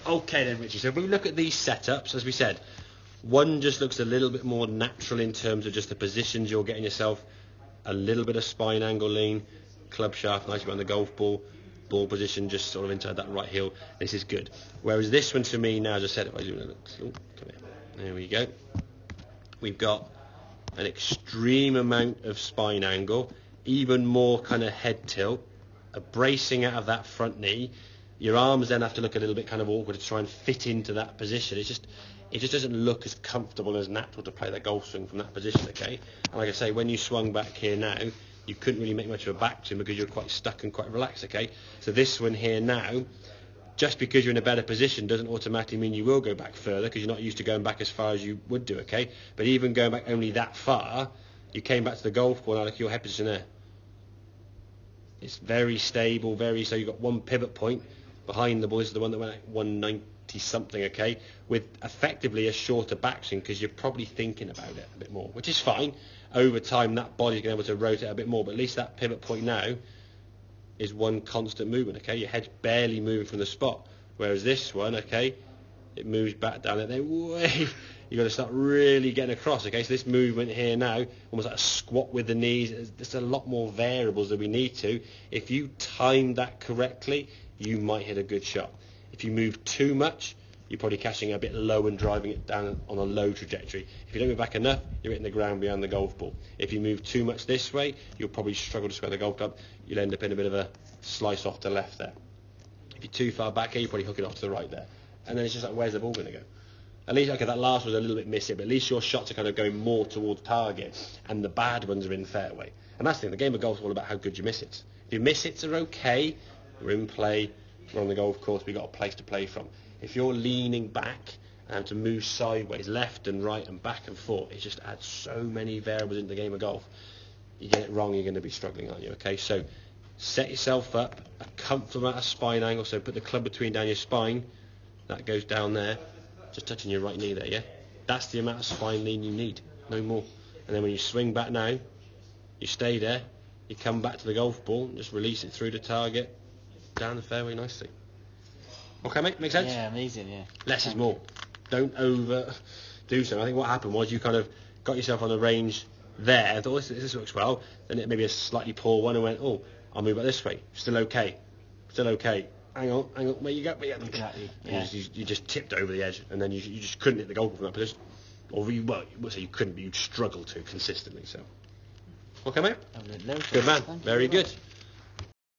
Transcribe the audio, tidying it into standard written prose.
Okay then, Richie. So if we look at these setups, as we said, one just looks a little bit more natural in terms of just the positions you're getting yourself, a little bit of spine angle lean, club shaft nicely around the golf ball, ball position just sort of inside that right heel. This is good. Whereas this one to me now, as I said, if I do come here, there we go. We've got an extreme amount of spine angle, even more kind of head tilt, a bracing out of that front knee. Your arms then have to look a little bit kind of awkward to try and fit into that position. It just doesn't look as comfortable and as natural to play that golf swing from that position, okay? And like I say, when you swung back here now, you couldn't really make much of a back swing because you're quite stuck and quite relaxed, okay? So this one here now, just because you're in a better position doesn't automatically mean you will go back further because you're not used to going back as far as you would do, okay? But even going back only that far, you came back to the golf ball, now look at your head position there. It's very stable, so you've got one pivot point behind the ball. This is the one that went at 190 something, okay, with effectively a shorter backswing because you're probably thinking about it a bit more, which is fine. Over time, that body's going to be able to rotate a bit more, but at least that pivot point now is one constant movement, okay? Your head's barely moving from the spot, whereas this one, okay, it moves back down and then way. You've got to start really getting across, okay? So this movement here now, almost like a squat with the knees, there's a lot more variables that we need to. If you time that correctly, you might hit a good shot. If you move too much, you're probably catching it a bit low and driving it down on a low trajectory. If you don't move back enough, you're hitting the ground behind the golf ball. If you move too much this way, you'll probably struggle to square the golf club. You'll end up in a bit of a slice off to the left there. If you're too far back here, you're probably hooking off to the right there. And then it's just like, where's the ball going to go? At least, okay, that last was a little bit missing, but at least your shots are kind of going more towards target, and the bad ones are in fairway. And that's the thing, the game of golf is all about how good your miss hits. If your miss hits are okay, we're in play, we're on the golf course, we've got a place to play from. If you're leaning back and to move sideways, left and right and back and forth, it just adds so many variables into the game of golf. You get it wrong, you're going to be struggling, aren't you? Okay, so set yourself up, a comfortable amount of spine angle, so put the club between down your spine, that goes down there. Just touching your right knee there, yeah? That's the amount of spine lean you need, no more. And then when you swing back now, you stay there, you come back to the golf ball, and just release it through the target, down the fairway nicely. Okay, mate, make sense? Yeah, amazing, yeah. Less is more. Don't overdo so. I think what happened was you kind of got yourself on the range there, thought this works well, then it maybe a slightly poor one and went, oh, I'll move it this way. Still okay. Hang on, where you go? Exactly. Yeah. You just tipped over the edge, and then you just couldn't hit the goal from that position. Or you couldn't, but you'd struggle to consistently. So, okay, mate. Good man. Very good.